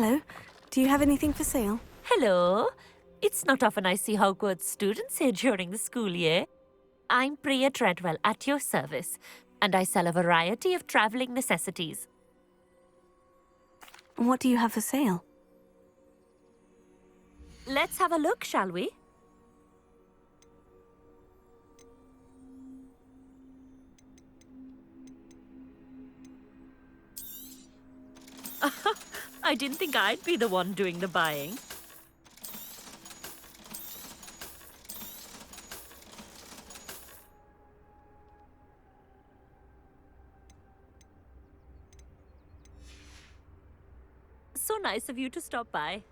Hello. Do you have anything for sale? Hello. It's not often I see Hogwarts students here during the school year. I'm Priya Treadwell, at your service, and I sell a variety of traveling necessities. What do you have for sale? Let's have a look, shall we? I didn't think I'd be the one doing the buying. So nice of you to stop by.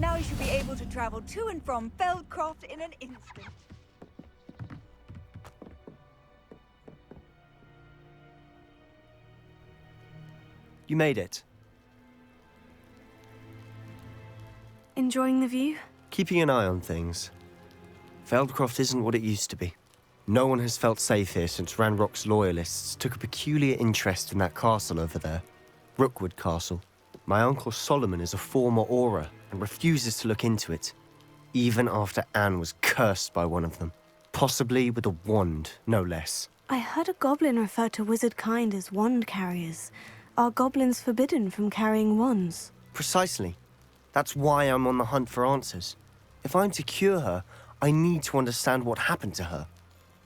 Now you should be able to travel to and from Feldcroft in an instant. You made it. Enjoying the view? Keeping an eye on things. Feldcroft isn't what it used to be. No one has felt safe here since Ranrock's loyalists took a peculiar interest in that castle over there. Rookwood Castle. My uncle Solomon is a former Auror and refuses to look into it, even after Anne was cursed by one of them. Possibly with a wand, no less. I heard a goblin refer to wizard kind as wand carriers. Are goblins forbidden from carrying wands? Precisely. That's why I'm on the hunt for answers. If I'm to cure her, I need to understand what happened to her.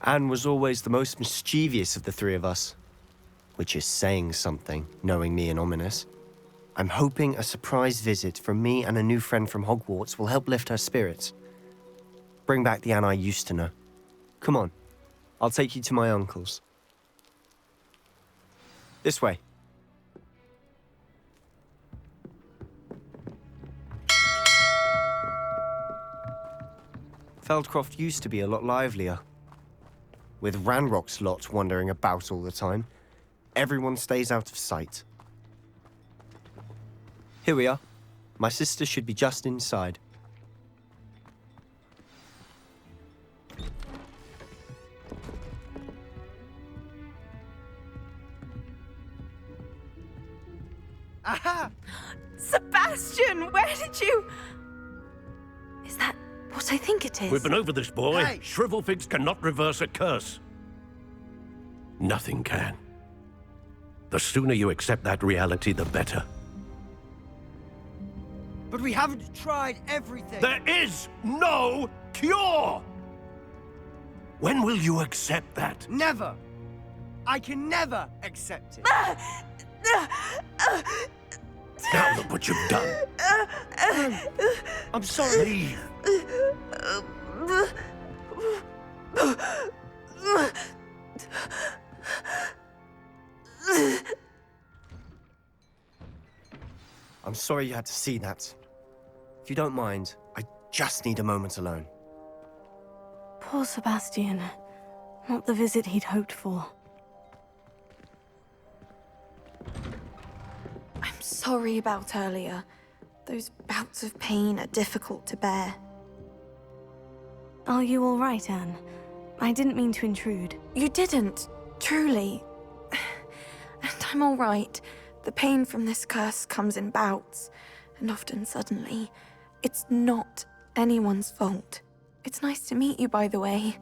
Anne was always the most mischievous of the three of us. Which is saying something, knowing me and Ominous. I'm hoping a surprise visit from me and a new friend from Hogwarts will help lift her spirits. Bring back the Anne I used to know. Come on, I'll take you to my uncle's. This way. Feldcroft used to be a lot livelier. With Ranrock's lot wandering about all the time, everyone stays out of sight. Here we are. My sister should be just inside. Aha! Sebastian, where did you... Is that what I think it is? We've been over this, boy. Hey! Shrivelfigs cannot reverse a curse. Nothing can. The sooner you accept that reality, the better. But we haven't tried everything. There is no cure! When will you accept that? Never. I can never accept it. Now look what you've done. I'm sorry. Leave. I'm sorry you had to see that. If you don't mind, I just need a moment alone. Poor Sebastian. Not the visit he'd hoped for. I'm sorry about earlier. Those bouts of pain are difficult to bear. Are you all right, Anne? I didn't mean to intrude. You didn't, truly. And I'm all right. The pain from this curse comes in bouts, and often suddenly. It's not anyone's fault. It's nice to meet you, by the way.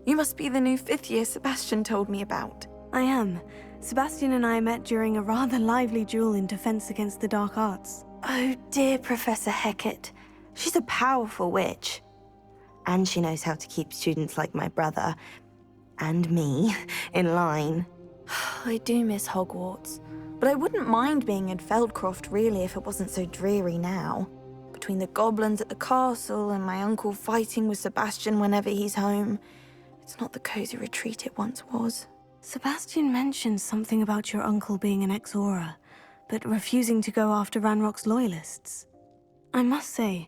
You must be the new 5th year Sebastian told me about. I am. Sebastian and I met during a rather lively duel in defense against the dark arts. Oh, dear Professor Hecat. She's a powerful witch. And she knows how to keep students like my brother, and me, in line. I do miss Hogwarts, but I wouldn't mind being in Feldcroft, really, if it wasn't so dreary now. Between the goblins at the castle and my uncle fighting with Sebastian whenever he's home, it's not the cozy retreat it once was. Sebastian mentioned something about your uncle being an ex-Auror, but refusing to go after Ranrock's loyalists. I must say,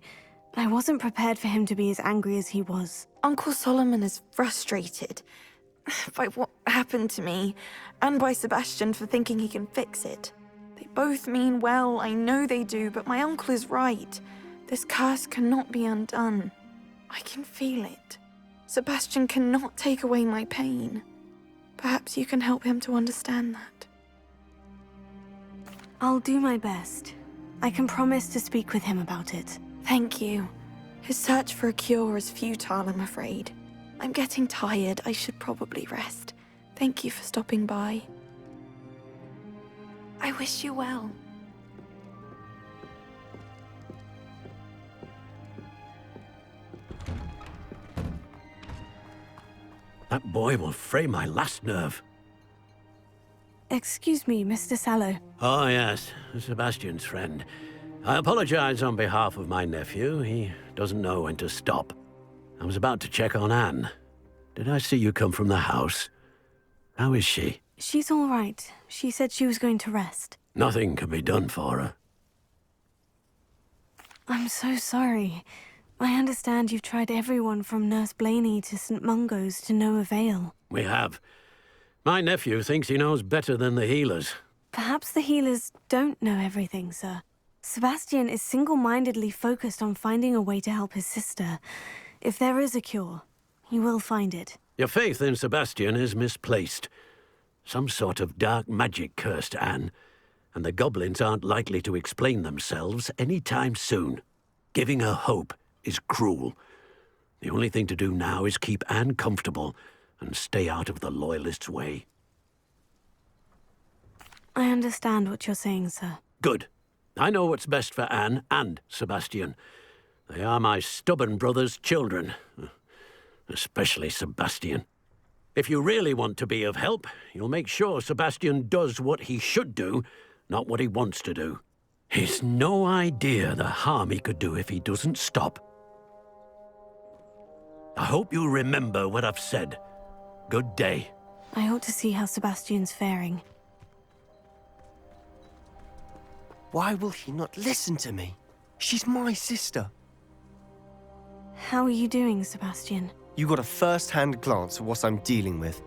I wasn't prepared for him to be as angry as he was. Uncle Solomon is frustrated by what happened to me, and by Sebastian for thinking he can fix it. They both mean well, I know they do, but my uncle is right. This curse cannot be undone. I can feel it. Sebastian cannot take away my pain. Perhaps you can help him to understand that. I'll do my best. I can promise to speak with him about it. Thank you. His search for a cure is futile, I'm afraid. I'm getting tired. I should probably rest. Thank you for stopping by. I wish you well. That boy will fray my last nerve. Excuse me, Mr. Sallow. Oh, yes, Sebastian's friend. I apologize on behalf of my nephew. He doesn't know when to stop. I was about to check on Anne. Did I see you come from the house? How is she? She's all right. She said she was going to rest. Nothing can be done for her. I'm so sorry. I understand you've tried everyone from Nurse Blaney to St. Mungo's to no avail. We have. My nephew thinks he knows better than the healers. Perhaps the healers don't know everything, sir. Sebastian is single-mindedly focused on finding a way to help his sister. If there is a cure, he will find it. Your faith in Sebastian is misplaced. Some sort of dark magic cursed Anne, and the goblins aren't likely to explain themselves any time soon. Giving her hope is cruel. The only thing to do now is keep Anne comfortable and stay out of the Loyalists' way. I understand what you're saying, sir. Good. I know what's best for Anne and Sebastian. They are my stubborn brother's children. Especially Sebastian. If you really want to be of help, you'll make sure Sebastian does what he should do, not what he wants to do. He's no idea the harm he could do if he doesn't stop. I hope you remember what I've said. Good day. I ought to see how Sebastian's faring. Why will he not listen to me? She's my sister. How are you doing, Sebastian? You got a first-hand glance at what I'm dealing with.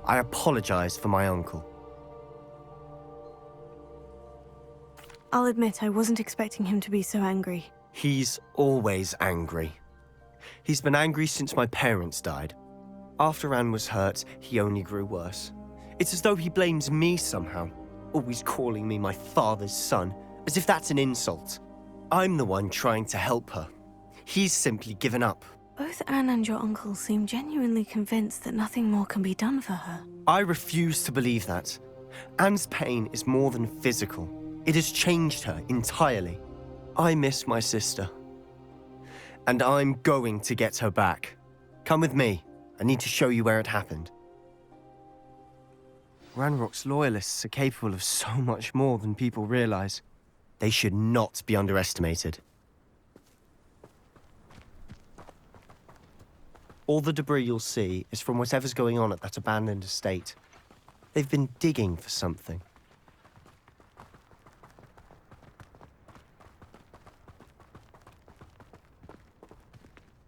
I apologize for my uncle. I'll admit I wasn't expecting him to be so angry. He's always angry. He's been angry since my parents died. After Anne was hurt, he only grew worse. It's as though he blames me somehow, always calling me my father's son, as if that's an insult. I'm the one trying to help her. He's simply given up. Both Anne and your uncle seem genuinely convinced that nothing more can be done for her. I refuse to believe that. Anne's pain is more than physical. It has changed her entirely. I miss my sister. And I'm going to get her back. Come with me. I need to show you where it happened. Ranrock's loyalists are capable of so much more than people realize. They should not be underestimated. All the debris you'll see is from whatever's going on at that abandoned estate. They've been digging for something.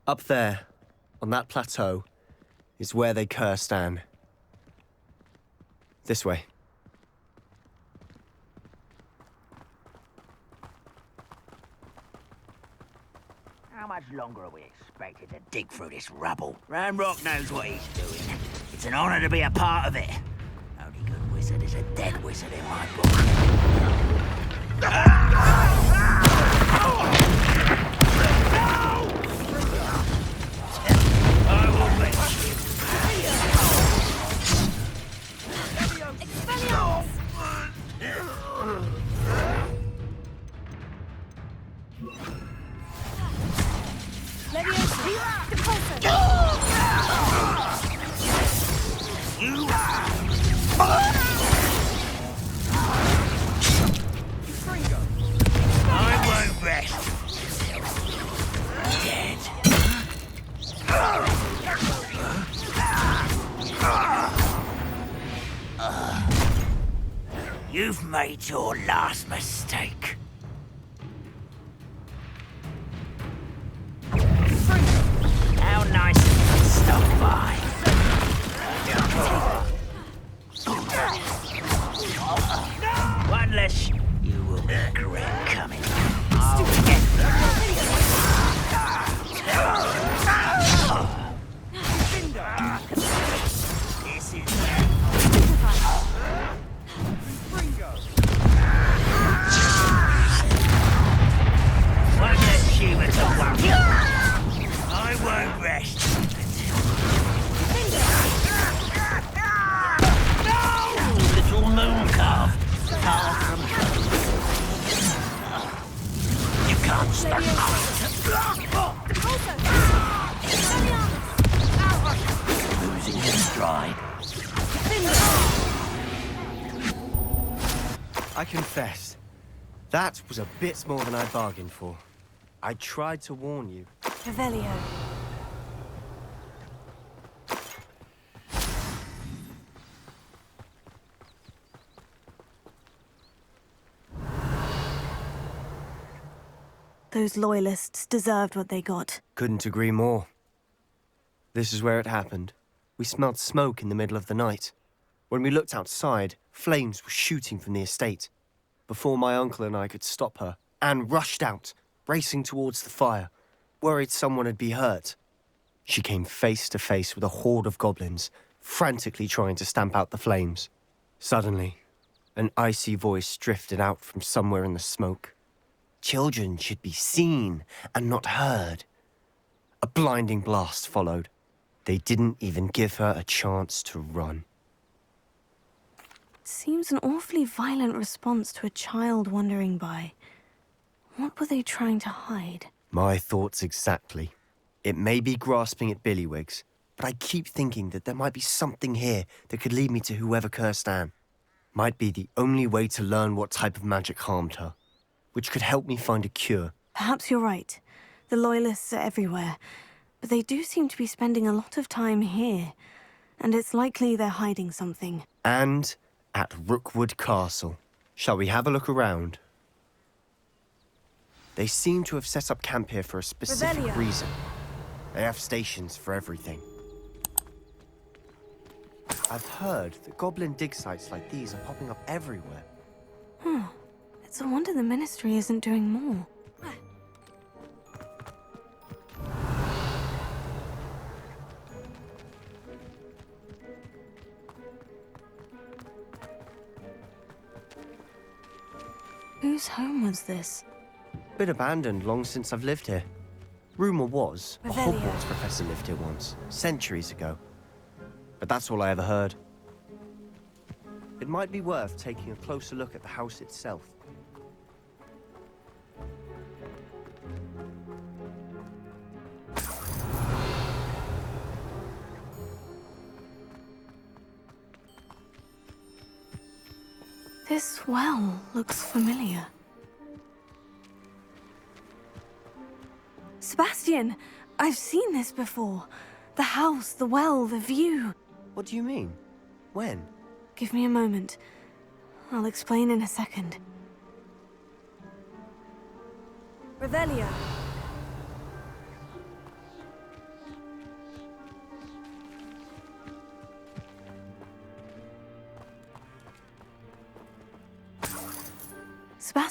Up there, on that plateau, is where they cursed Anne. This way. How much longer are we expected to dig through this rubble? Ranrock knows what he's doing. It's an honor to be a part of it. Only good wizard is a dead wizard in my book. I will make you. I won't rest. Dead. You've made your last mistake. How nice of you to stop by. One less you will regret coming. I'll get this is one less human to worry. I won't rest. Little Mooncalf. You can't stop. Losing his stride. I confess, that was a bit more than I bargained for. I tried to warn you. Revelio. Those loyalists deserved what they got. Couldn't agree more. This is where it happened. We smelled smoke in the middle of the night. When we looked outside, flames were shooting from the estate. Before my uncle and I could stop her, Anne rushed out, racing towards the fire, worried someone had been hurt. She came face to face with a horde of goblins, frantically trying to stamp out the flames. Suddenly, an icy voice drifted out from somewhere in the smoke. Children should be seen and not heard. A blinding blast followed. They didn't even give her a chance to run. Seems an awfully violent response to a child wandering by. What were they trying to hide? My thoughts exactly. It may be grasping at Billywigs, but I keep thinking that there might be something here that could lead me to whoever cursed Anne. Might be the only way to learn what type of magic harmed her, which could help me find a cure. Perhaps you're right. The Loyalists are everywhere, but they do seem to be spending a lot of time here, and it's likely they're hiding something. And at Rookwood Castle. Shall we have a look around? They seem to have set up camp here for a specific reason. They have stations for everything. I've heard that goblin dig sites like these are popping up everywhere. It's a wonder the Ministry isn't doing more. Whose home was this? Been abandoned long since I've lived here. Rumour was a Revelio. Hogwarts professor lived here once, centuries ago. But that's all I ever heard. It might be worth taking a closer look at the house itself. This well looks familiar. Sebastian! I've seen this before. The house, the well, the view. What do you mean? When? Give me a moment. I'll explain in a second. Revelio.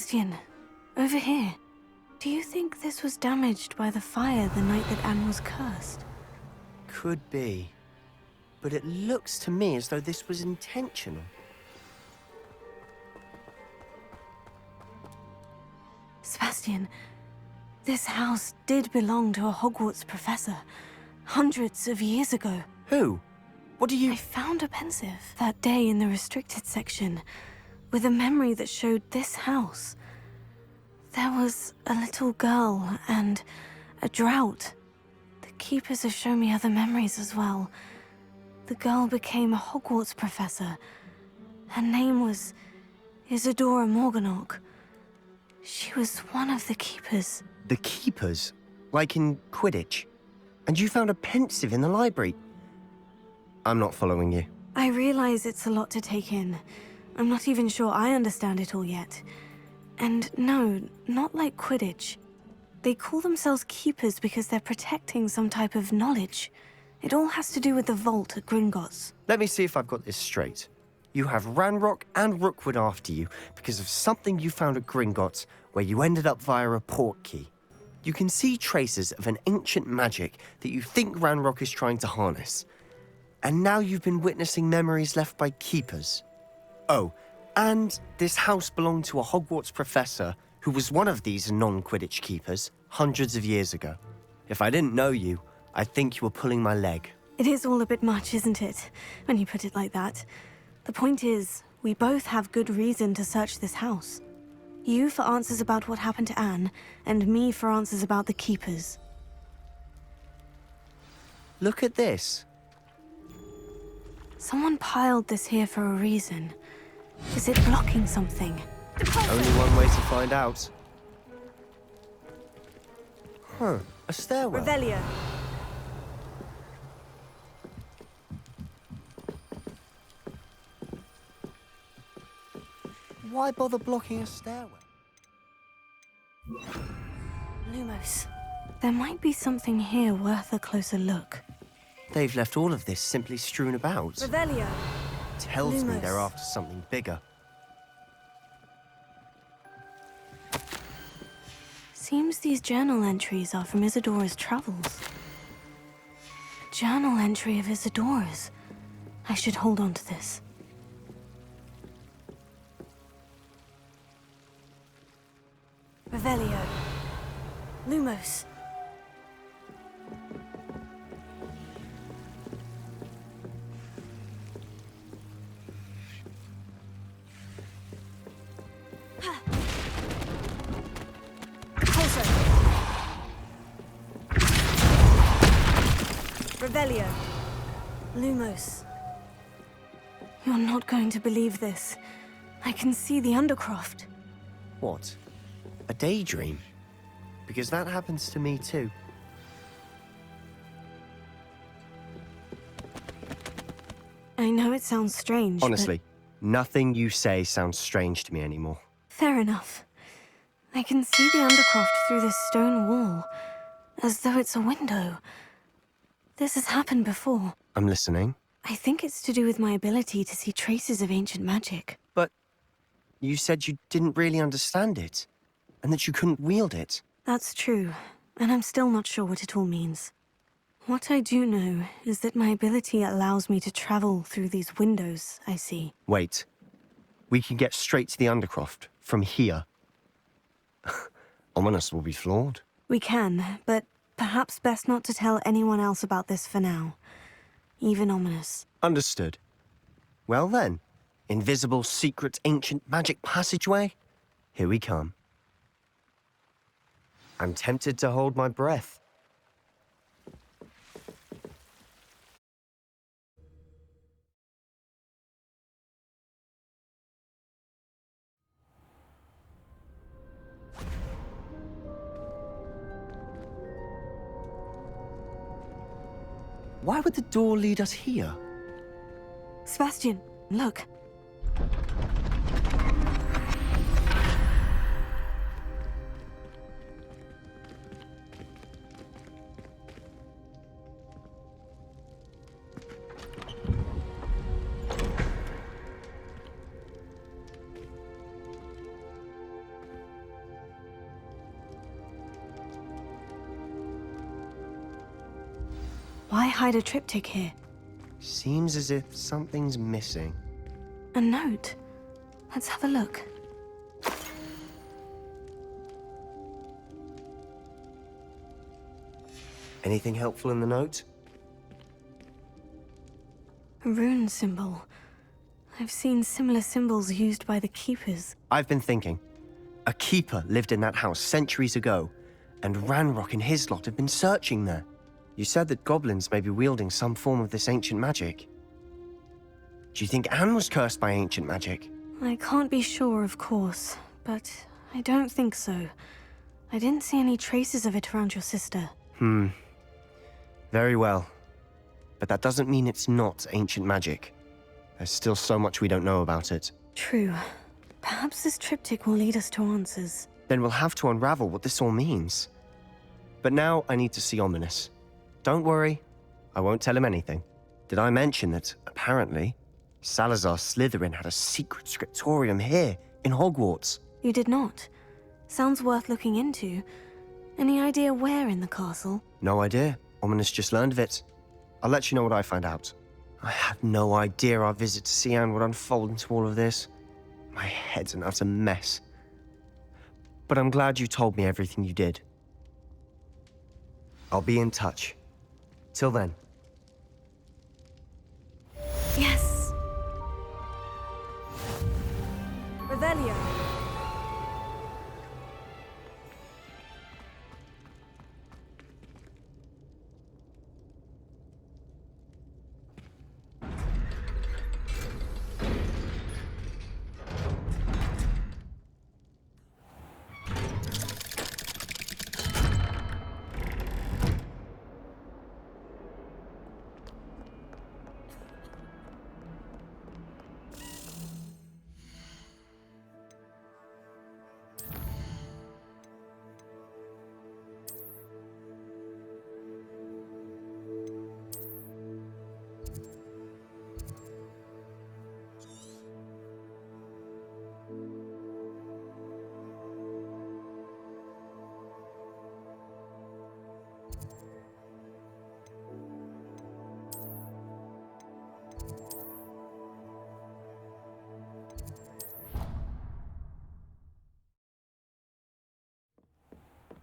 Sebastian, over here. Do you think this was damaged by the fire the night that Anne was cursed? Could be. But it looks to me as though this was intentional. Sebastian, this house did belong to a Hogwarts professor, hundreds of years ago. Who? What do you... I found a pensive that day in the restricted section, with a memory that showed this house. There was a little girl and a drought. The keepers have shown me other memories as well. The girl became a Hogwarts professor. Her name was Isadora Morganach. She was one of the keepers. The keepers? Like in Quidditch? And you found a pensive in the library? I'm not following you. I realize it's a lot to take in. I'm not even sure I understand it all yet. And no, not like Quidditch. They call themselves keepers because they're protecting some type of knowledge. It all has to do with the vault at Gringotts. Let me see if I've got this straight. You have Ranrock and Rookwood after you because of something you found at Gringotts where you ended up via a portkey. You can see traces of an ancient magic that you think Ranrock is trying to harness. And now you've been witnessing memories left by keepers. Oh, and this house belonged to a Hogwarts professor who was one of these non-Quidditch keepers hundreds of years ago. If I didn't know you, I'd think you were pulling my leg. It is all a bit much, isn't it, when you put it like that? The point is, we both have good reason to search this house. You for answers about what happened to Anne, and me for answers about the keepers. Look at this. Someone piled this here for a reason. Is it blocking something? Only one way to find out. Huh, a stairwell. Revelio. Why bother blocking a stairwell? Lumos. There might be something here worth a closer look. They've left all of this simply strewn about. Revelio. Tells me Lumos. they're after something bigger. Seems these journal entries are from Isadora's travels. A journal entry of Isadora's. I should hold on to this. Revelio. Lumos. Revelio. Lumos. You're not going to believe this. I can see the Undercroft. What? A daydream? Because that happens to me too. I know it sounds strange, Honestly, nothing you say sounds strange to me anymore. but fair enough. I can see the Undercroft through this stone wall, as though it's a window. This has happened before. I'm listening. I think it's to do with my ability to see traces of ancient magic. But you said you didn't really understand it, and that you couldn't wield it. That's true, and I'm still not sure what it all means. What I do know is that my ability allows me to travel through these windows I see. Wait. We can get straight to the Undercroft from here. Ominous will be flawed. We can, but perhaps best not to tell anyone else about this for now. Even Ominous. Understood. Well then, invisible, secret, ancient magic passageway? Here we come. I'm tempted to hold my breath. Why would the door lead us here? Sebastian, look. Why hide a triptych here? Seems as if something's missing. A note. Let's have a look. Anything helpful in the note? A rune symbol. I've seen similar symbols used by the keepers. I've been thinking. A keeper lived in that house centuries ago, and Ranrock and his lot have been searching there. You said that goblins may be wielding some form of this ancient magic. Do you think Anne was cursed by ancient magic? I can't be sure, of course, but I don't think so. I didn't see any traces of it around your sister. Very well. But that doesn't mean it's not ancient magic. There's still so much we don't know about it. True. Perhaps this triptych will lead us to answers. Then we'll have to unravel what this all means. But now I need to see Ominous. Don't worry, I won't tell him anything. Did I mention that, apparently, Salazar Slytherin had a secret scriptorium here, in Hogwarts? You did not. Sounds worth looking into. Any idea where in the castle? No idea. Ominous just learned of it. I'll let you know what I find out. I had no idea our visit to Cian would unfold into all of this. My head's an utter mess. But I'm glad you told me everything you did. I'll be in touch. Till then. Yes! Revelio.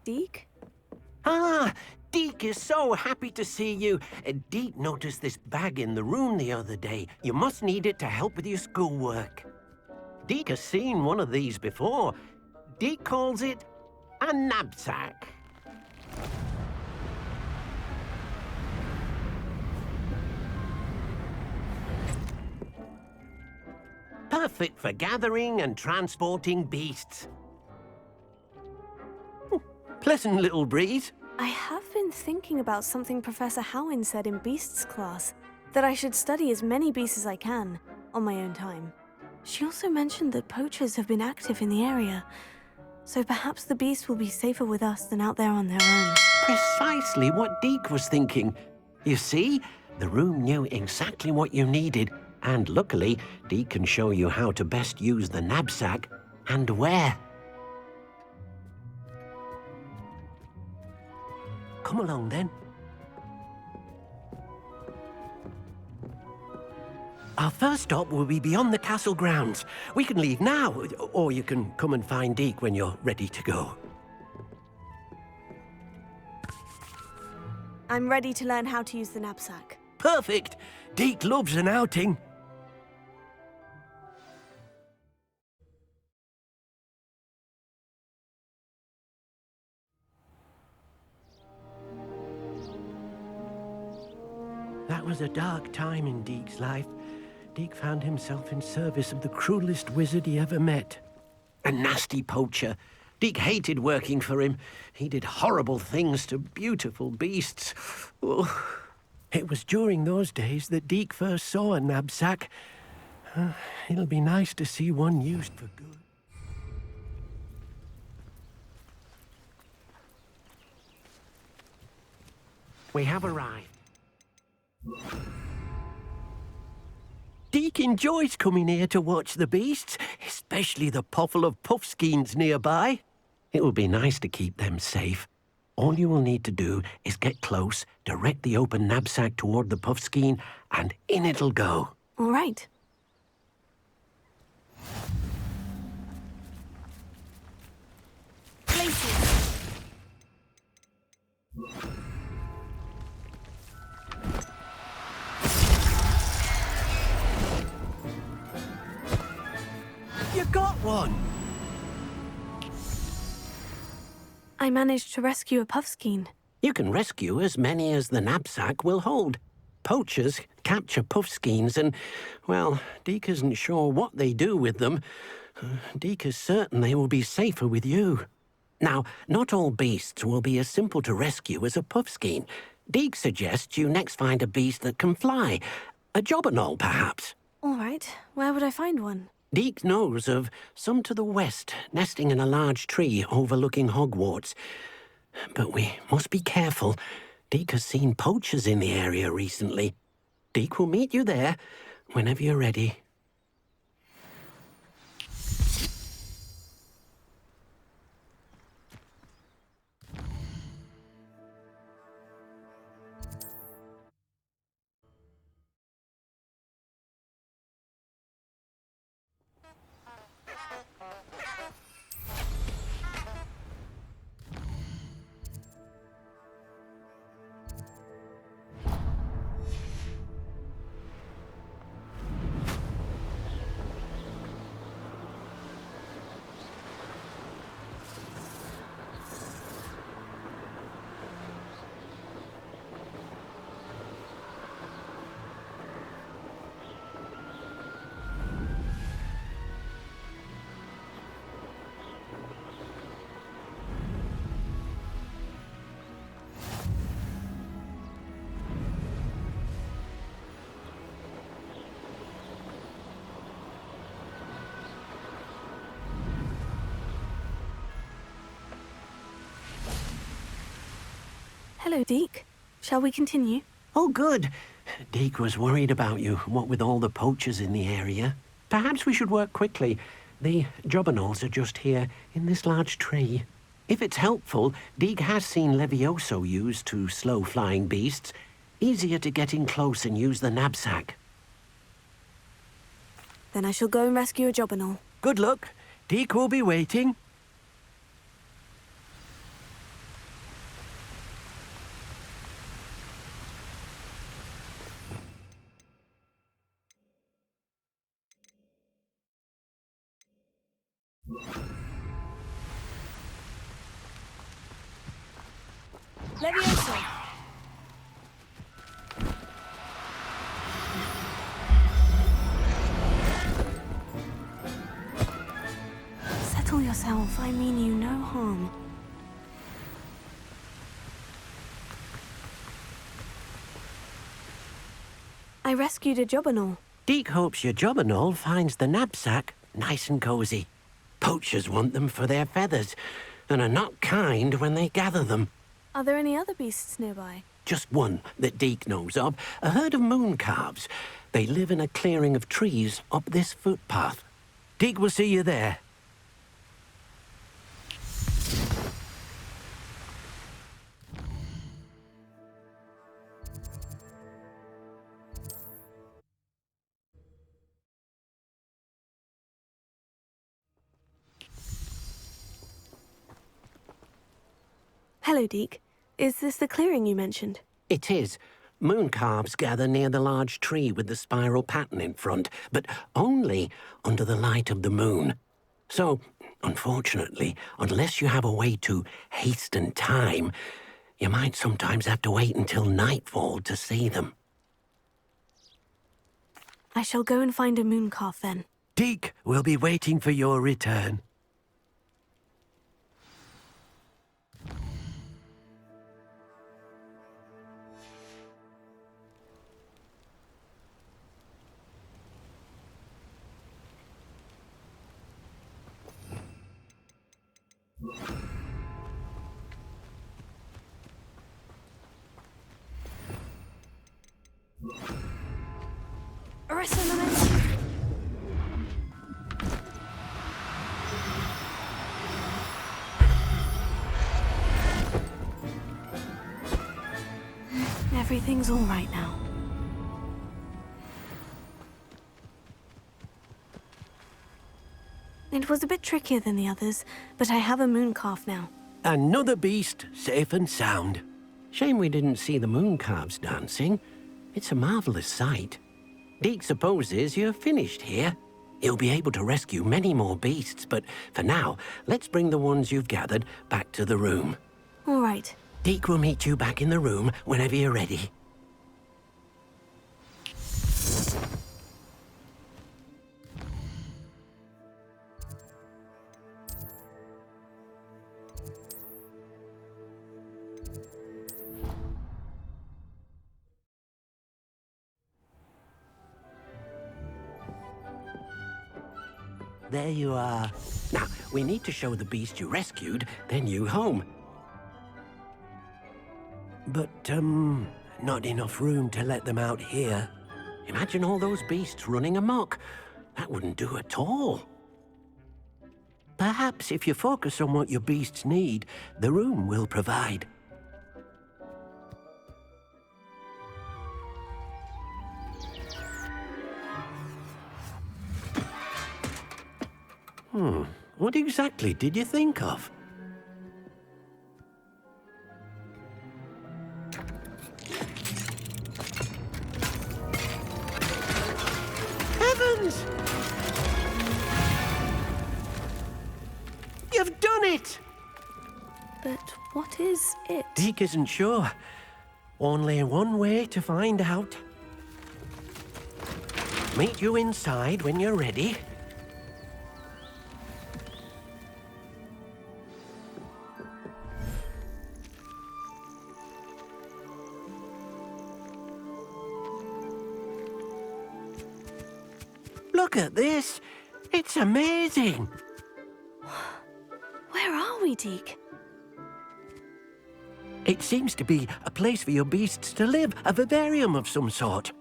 Deek? Ah, Deek is so happy to see you. Deek noticed this bag in the room the other day. You must need it to help with your schoolwork. Deek has seen one of these before. Deek calls it a knapsack. Perfect for gathering and transporting beasts. Pleasant little breeze. I have been thinking about something Professor Howin said in Beasts class, that I should study as many beasts as I can, on my own time. She also mentioned that poachers have been active in the area, so perhaps the beasts will be safer with us than out there on their own. Precisely what Deek was thinking. You see, the room knew exactly what you needed, and luckily, Deek can show you how to best use the knapsack and where. Come along, then. Our first stop will be beyond the castle grounds. We can leave now, or you can come and find Deek when you're ready to go. I'm ready to learn how to use the knapsack. Perfect! Deek loves an outing. That was a dark time in Deek's life. Deek found himself in service of the cruelest wizard he ever met. A nasty poacher. Deek hated working for him. He did horrible things to beautiful beasts. Oh. It was during those days that Deek first saw a knapsack. It'll be nice to see one used for good. We have arrived. Deek enjoys coming here to watch the beasts, especially the potful of Puffskeins nearby. It will be nice to keep them safe. All you will need to do is get close, direct the open knapsack toward the Puffskein, and in it'll go. All right. Places. You got one! I managed to rescue a Puffskein. You can rescue as many as the knapsack will hold. Poachers capture Puffskeins and, well, Deek isn't sure what they do with them. Deek is certain they will be safer with you. Now, not all beasts will be as simple to rescue as a Puffskein. Deek suggests you next find a beast that can fly. A Jobberknoll, perhaps. All right. Where would I find one? Deek knows of some to the west, nesting in a large tree overlooking Hogwarts. But we must be careful. Deek has seen poachers in the area recently. Deek will meet you there whenever you're ready. Hello, Deek. Shall we continue? Oh, good. Deek was worried about you, what with all the poachers in the area. Perhaps we should work quickly. The Jobberknolls are just here, in this large tree. If it's helpful, Deek has seen Levioso used to slow flying beasts. Easier to get in close and use the knapsack. Then I shall go and rescue a Jobberknoll. Good luck. Deek will be waiting. Levioso! Settle yourself. I mean you no harm. I rescued a Jobberknoll. Deek hopes your Jobberknoll finds the knapsack nice and cozy. Poachers want them for their feathers, and are not kind when they gather them. Are there any other beasts nearby? Just one that Deek knows of, a herd of mooncalves. They live in a clearing of trees up this footpath. Deek will see you there. Hello, Deek. Is this the clearing you mentioned? It is. Mooncalves gather near the large tree with the spiral pattern in front, but only under the light of the moon. So, unfortunately, unless you have a way to hasten time, you might sometimes have to wait until nightfall to see them. I shall go and find a Mooncalf then. Deek will be waiting for your return. everything's all right now. It was a bit trickier than the others, but I have a Mooncalf now. Another beast, safe and sound. Shame we didn't see the Mooncalves dancing. It's a marvelous sight. Deek supposes you're finished here. He'll be able to rescue many more beasts, but for now, let's bring the ones you've gathered back to the room. All right. Deek will meet you back in the room whenever you're ready. There you are. Now, we need to show the beast you rescued their new home. But, not enough room to let them out here. Imagine all those beasts running amok. That wouldn't do at all. Perhaps if you focus on what your beasts need, the room will provide. What exactly did you think of? Heavens! You've done it! But what is it? Deek isn't sure. Only one way to find out. Meet you inside when you're ready. Look at this! It's amazing! Where are we, Deek? It seems to be a place for your beasts to live, a vivarium of some sort.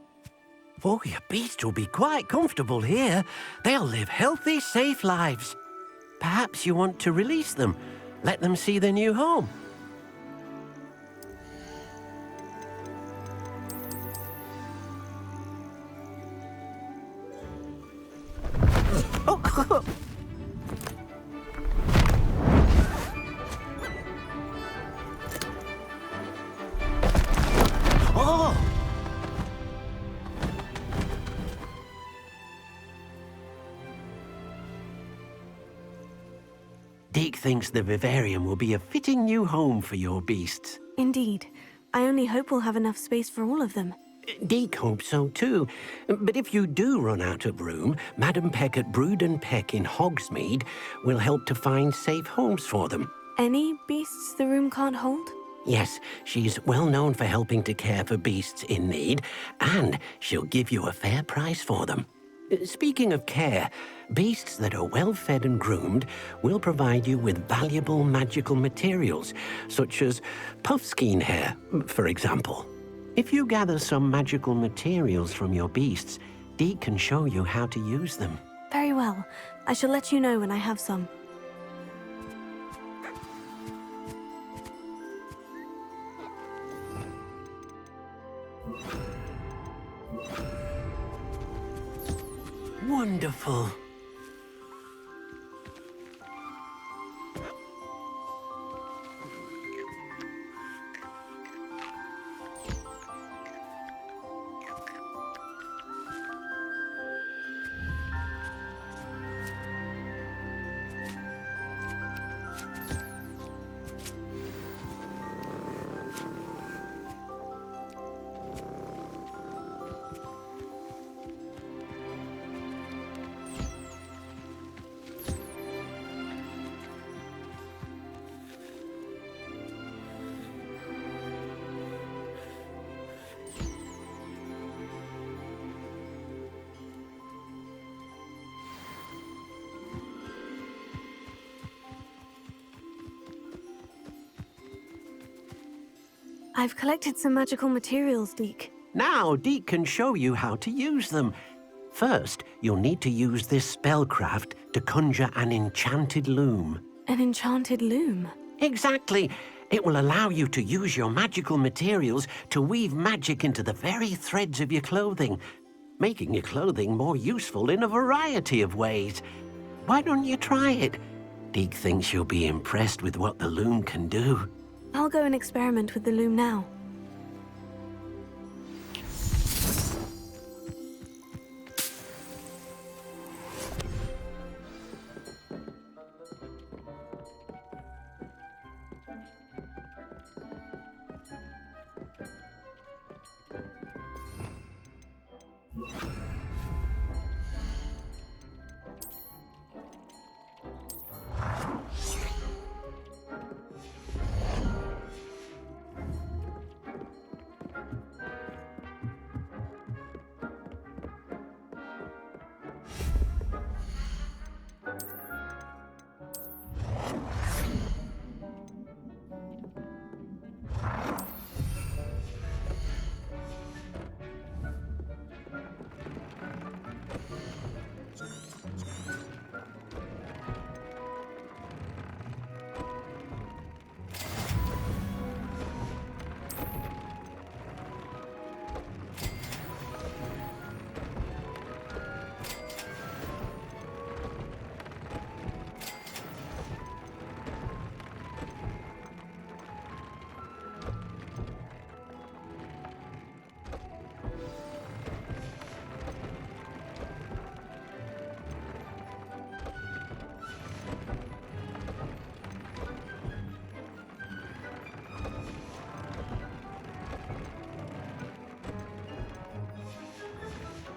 Oh, your beasts will be quite comfortable here. They'll live healthy, safe lives. Perhaps you want to release them, let them see their new home. Oh! Deek thinks the vivarium will be a fitting new home for your beasts. Indeed. I only hope we'll have enough space for all of them. Deek hopes so too. But if you do run out of room, Madam Peck at Brood and Peck in Hogsmeade will help to find safe homes for them. Any beasts the room can't hold? Yes, she's well known for helping to care for beasts in need, and she'll give you a fair price for them. Speaking of care, beasts that are well fed and groomed will provide you with valuable magical materials, such as Puffskein hair, for example. If you gather some magical materials from your beasts, Deek can show you how to use them. Very well. I shall let you know when I have some. Wonderful. I've collected some magical materials, Deek. Now Deek can show you how to use them. First, you'll need to use this spellcraft to conjure an enchanted loom. An enchanted loom? Exactly. It will allow you to use your magical materials to weave magic into the very threads of your clothing, making your clothing more useful in a variety of ways. Why don't you try it? Deek thinks you'll be impressed with what the loom can do. I'll go and experiment with the loom now.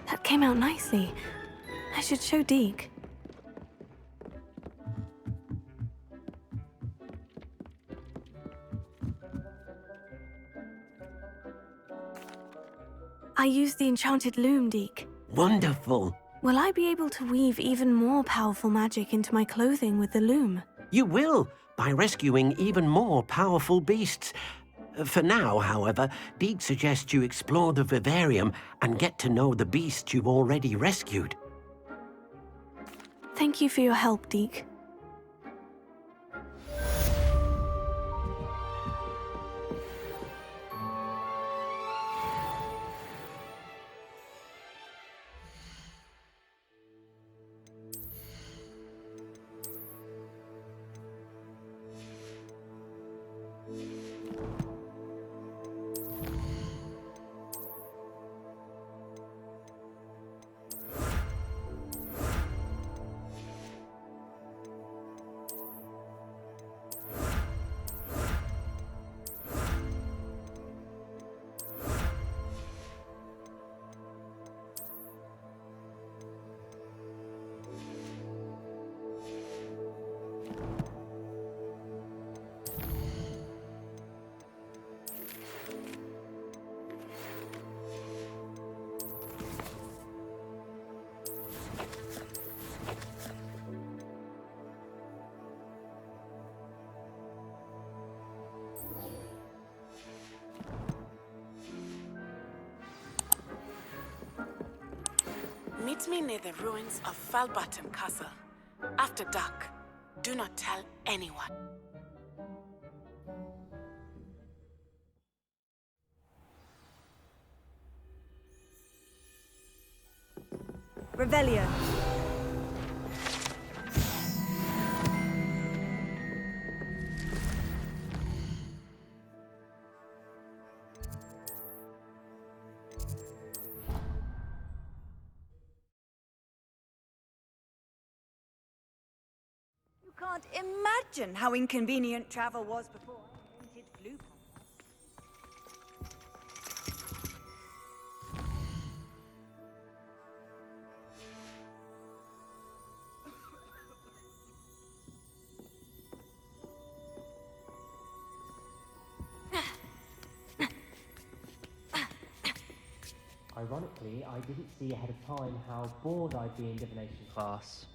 That came out nicely. I should show Deek. I used the enchanted loom, Deek. Wonderful. Will I be able to weave even more powerful magic into my clothing with the loom? You will, by rescuing even more powerful beasts. For now, however, Deek suggests you explore the Vivarium and get to know the beasts you've already rescued. Thank you for your help, Deek. Meet me near the ruins of Falbottom Castle. After dark. Do not tell anyone. Revelio. You can't imagine how inconvenient travel was before I invented flu. Ironically, I didn't see ahead of time how bored I'd be in divination class.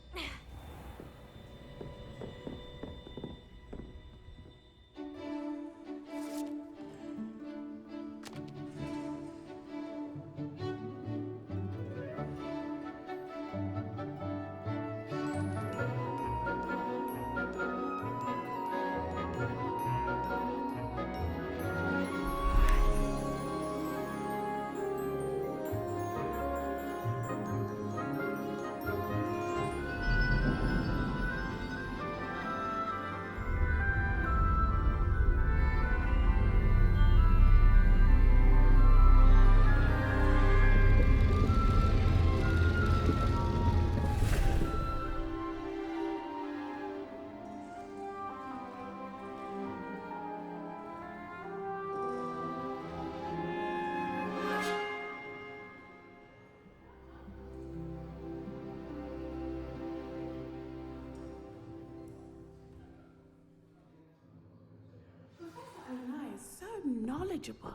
knowledgeable.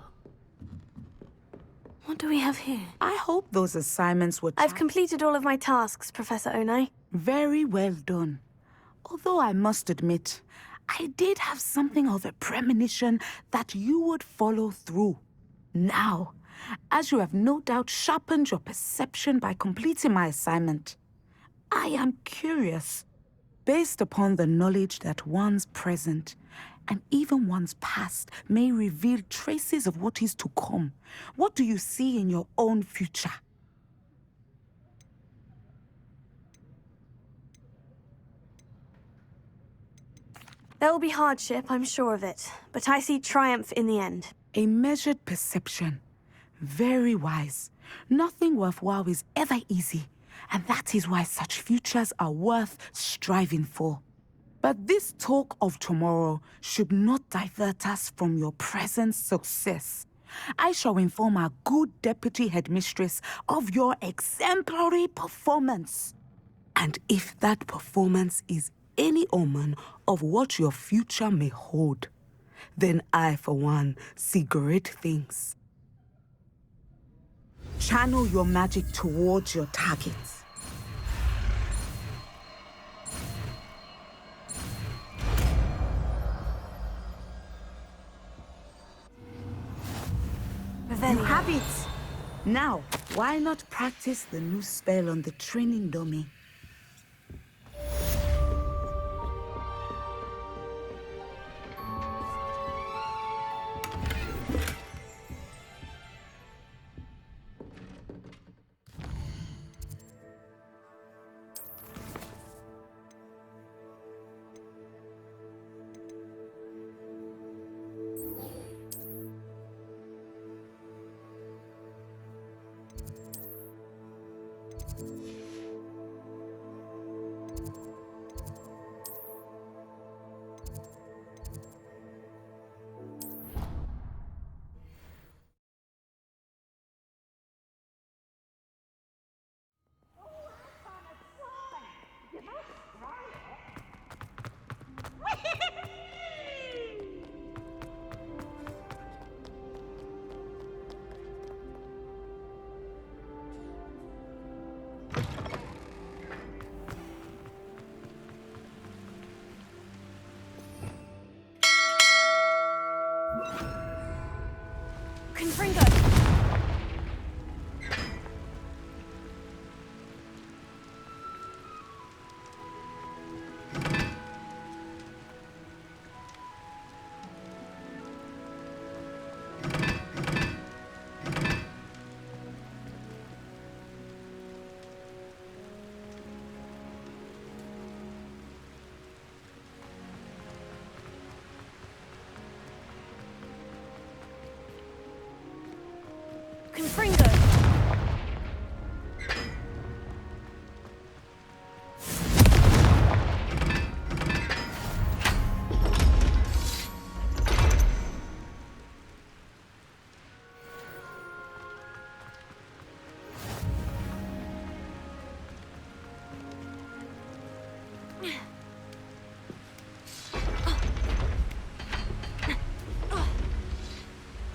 What do we have here? I hope those assignments were... I've completed all of my tasks, Professor Onai. Very well done. Although I must admit, I did have something of a premonition that you would follow through. Now, as you have no doubt sharpened your perception by completing my assignment, I am curious, based upon the knowledge that one's present and even one's past may reveal traces of what is to come. What do you see in your own future? There will be hardship, I'm sure of it, but I see triumph in the end. A measured perception. Very wise. Nothing worthwhile is ever easy, and that is why such futures are worth striving for. But this talk of tomorrow should not divert us from your present success. I shall inform our good deputy headmistress of your exemplary performance. And if that performance is any omen of what your future may hold, then I, for one, see great things. Channel your magic towards your targets. You have it! Now, why not practice the new spell on the training dummy?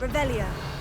Revelio.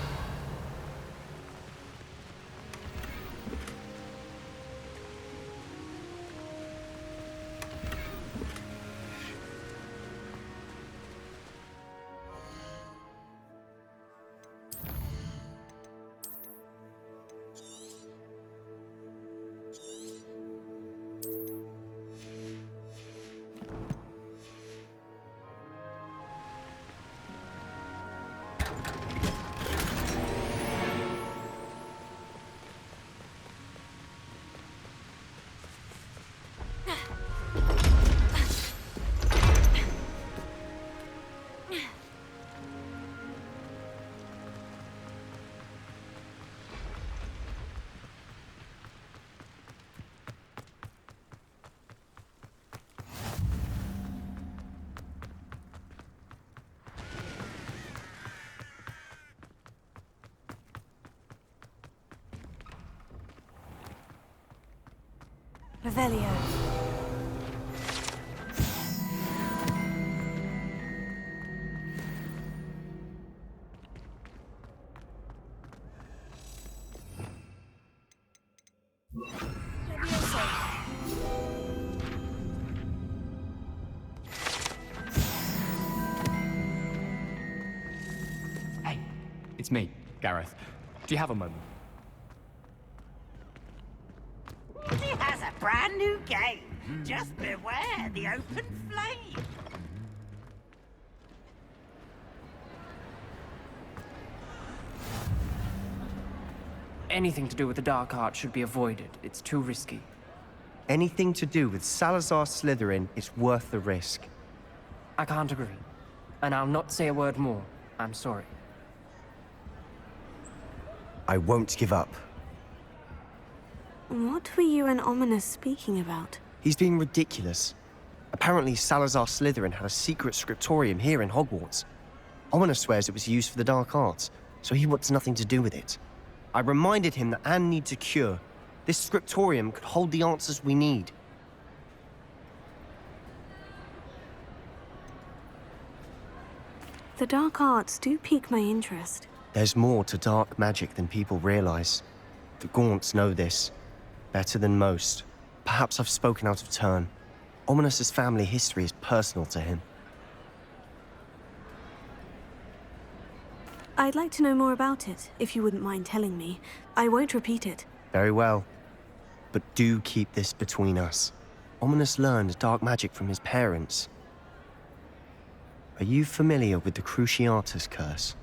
Revelio. It's me, Gareth. Do you have a moment? He has a brand new game. Just beware the open flame. Anything to do with the dark art should be avoided. It's too risky. Anything to do with Salazar Slytherin is worth the risk. I can't agree. And I'll not say a word more. I'm sorry. I won't give up. What were you and Ominous speaking about? He's being ridiculous. Apparently, Salazar Slytherin had a secret scriptorium here in Hogwarts. Ominous swears it was used for the dark arts, so he wants nothing to do with it. I reminded him that Anne needs a cure. This scriptorium could hold the answers we need. The dark arts do pique my interest. There's more to dark magic than people realize. The Gaunts know this. Better than most. Perhaps I've spoken out of turn. Ominous's family history is personal to him. I'd like to know more about it, if you wouldn't mind telling me. I won't repeat it. Very well. But do keep this between us. Ominous learned dark magic from his parents. Are you familiar with the Cruciatus Curse?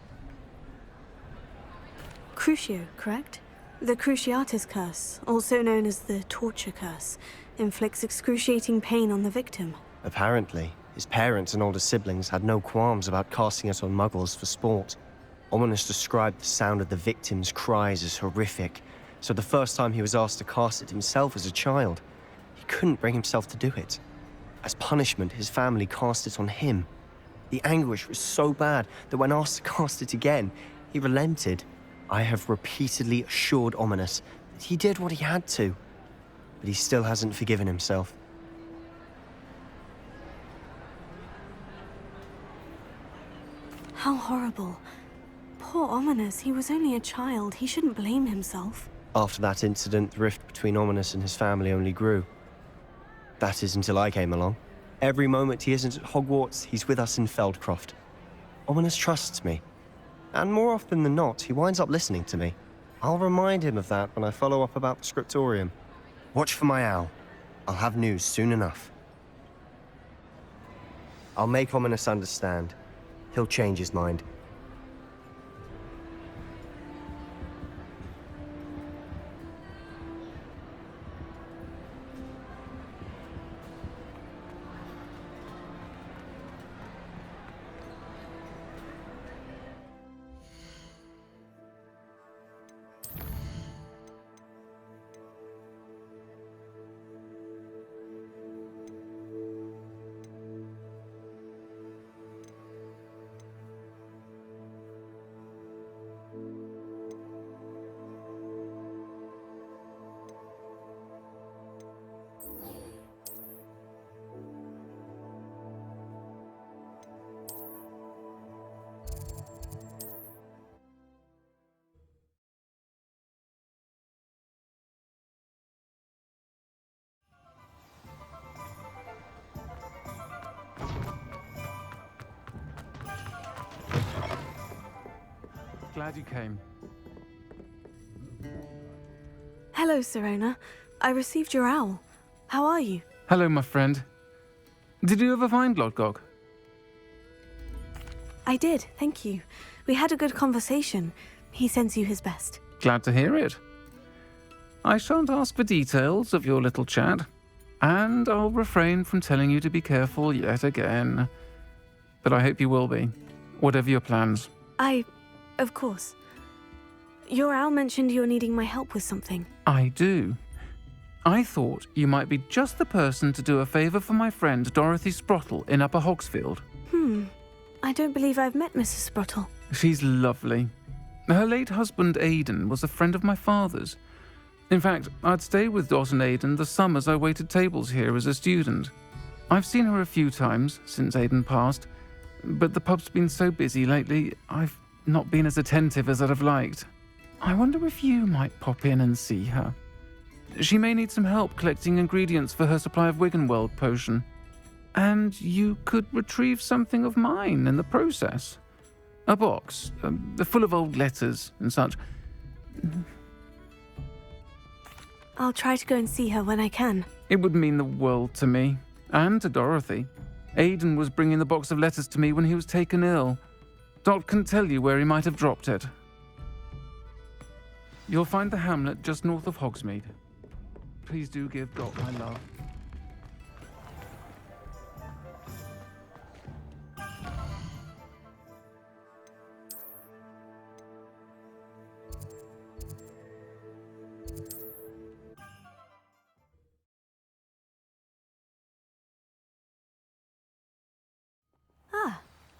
Crucio, correct? The Cruciatus Curse, also known as the Torture Curse, inflicts excruciating pain on the victim. Apparently, his parents and older siblings had no qualms about casting it on muggles for sport. Ominous described the sound of the victim's cries as horrific, so the first time he was asked to cast it himself as a child, he couldn't bring himself to do it. As punishment, his family cast it on him. The anguish was so bad that when asked to cast it again, he relented. I have repeatedly assured Ominous that he did what he had to, but he still hasn't forgiven himself. How horrible. Poor Ominous, he was only a child. He shouldn't blame himself. After that incident, the rift between Ominous and his family only grew. That is until I came along. Every moment he isn't at Hogwarts, he's with us in Feldcroft. Ominous trusts me. And more often than not, he winds up listening to me. I'll remind him of that when I follow up about the scriptorium. Watch for my owl. I'll have news soon enough. I'll make Ominous understand. He'll change his mind. Glad you came. Hello, Sirona. I received your owl. How are you? Hello, my friend. Did you ever find Lodgok? I did, thank you. We had a good conversation. He sends you his best. Glad to hear it. I shan't ask for details of your little chat, and I'll refrain from telling you to be careful yet again. But I hope you will be, whatever your plans. Of course. Your owl mentioned you're needing my help with something. I do. I thought you might be just the person to do a favor for my friend Dorothy Sporttle in Upper Hogsfield. I don't believe I've met Mrs. Sporttle. She's lovely. Her late husband Aidan was a friend of my father's. In fact, I'd stay with Dot and Aidan the summers I waited tables here as a student. I've seen her a few times since Aidan passed, but the pub's been so busy lately, I've not been as attentive as I'd have liked. I wonder if you might pop in and see her. She may need some help collecting ingredients for her supply of Wiggenweld potion. And you could retrieve something of mine in the process. A box, full of old letters and such. I'll try to go and see her when I can. It would mean the world to me, and to Dorothy. Aiden was bringing the box of letters to me when he was taken ill. Dot can tell you where he might have dropped it. You'll find the hamlet just north of Hogsmeade. Please do give Dot my love.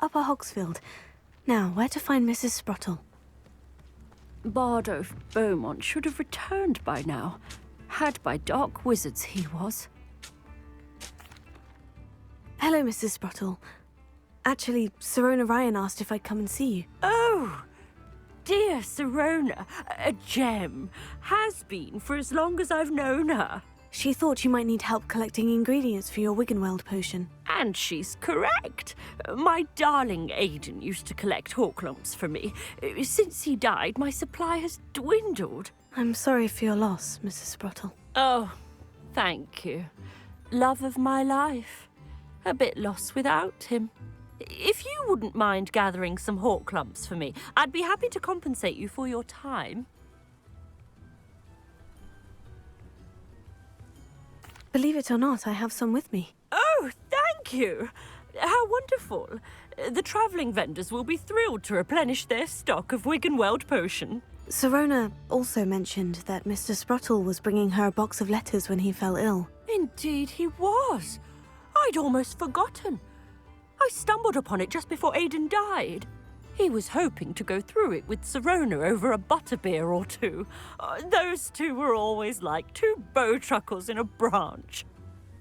Upper Hogsfield. Now, where to find Mrs. Sporttle? Bardo Beaumont should have returned by now. Had by dark wizards he was. Hello, Mrs. Sporttle. Actually, Sirona Ryan asked if I'd come and see you. Oh! Dear Sirona, a gem. Has been for as long as I've known her. She thought you might need help collecting ingredients for your Wiggenweld potion. And she's correct. My darling Aiden used to collect Horklumps for me. Since he died, my supply has dwindled. I'm sorry for your loss, Mrs. Sporttle. Oh, thank you. Love of my life. A bit lost without him. If you wouldn't mind gathering some Horklumps for me, I'd be happy to compensate you for your time. Believe it or not, I have some with me. Oh, thank you! How wonderful. The travelling vendors will be thrilled to replenish their stock of Wiggenweld potion. Sirona also mentioned that Mr. Sporttle was bringing her a box of letters when he fell ill. Indeed he was. I'd almost forgotten. I stumbled upon it just before Aiden died. He was hoping to go through it with Sirona over a butterbeer or two. Those two were always like two bowtruckles in a branch.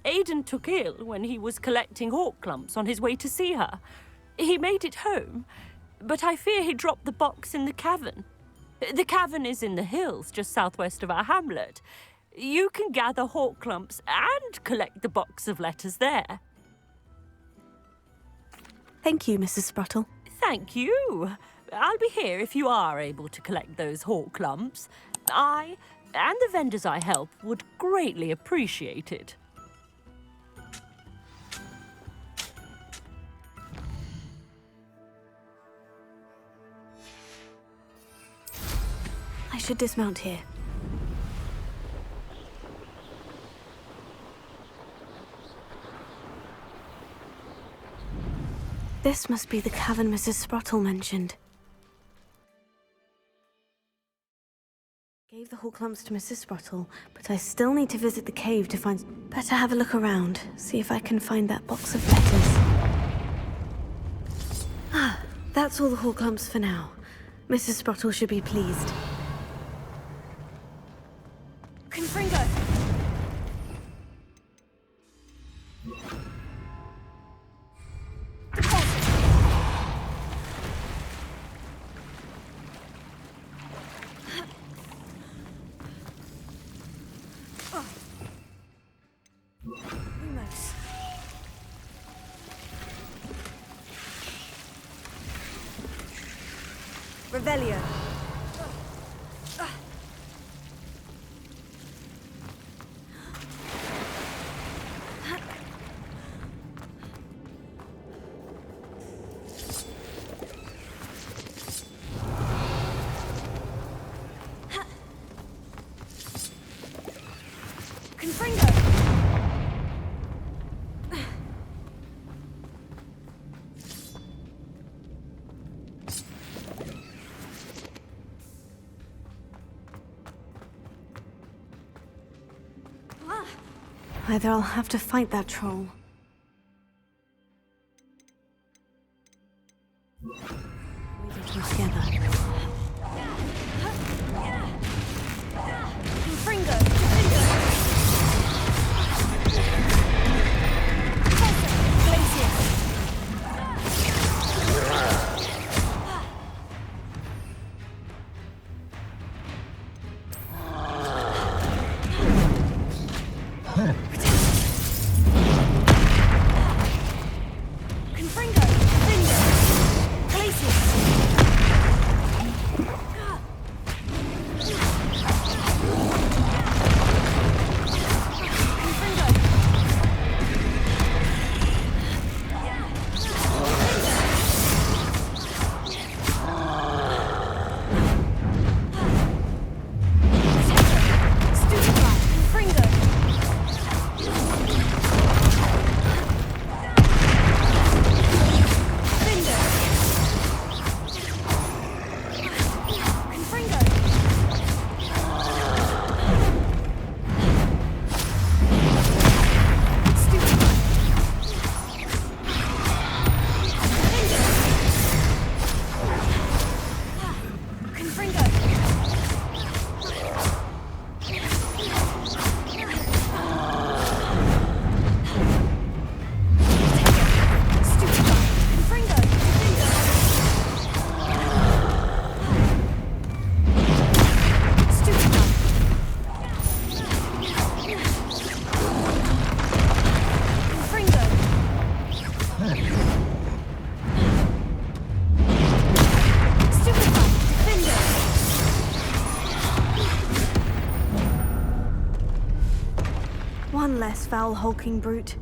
Aiden took ill when he was collecting Horklumps on his way to see her. He made it home, but I fear he dropped the box in the cavern. The cavern is in the hills just southwest of our hamlet. You can gather Horklumps and collect the box of letters there. Thank you, Mrs. Sporttle. Thank you. I'll be here if you are able to collect those Horklumps. I and the vendors I help would greatly appreciate it. I should dismount here. This must be the cavern Mrs. Sporttle mentioned. Gave the Horklumps to Mrs. Sporttle, but I still need to visit the cave to find... Better have a look around, see if I can find that box of letters. Ah, that's all the Horklumps for now. Mrs. Sporttle should be pleased. Confringo! Revelio. Either I'll have to fight that troll. We did them together. Confringo! Confringo! Confringo! Glacius! less foul hulking brute.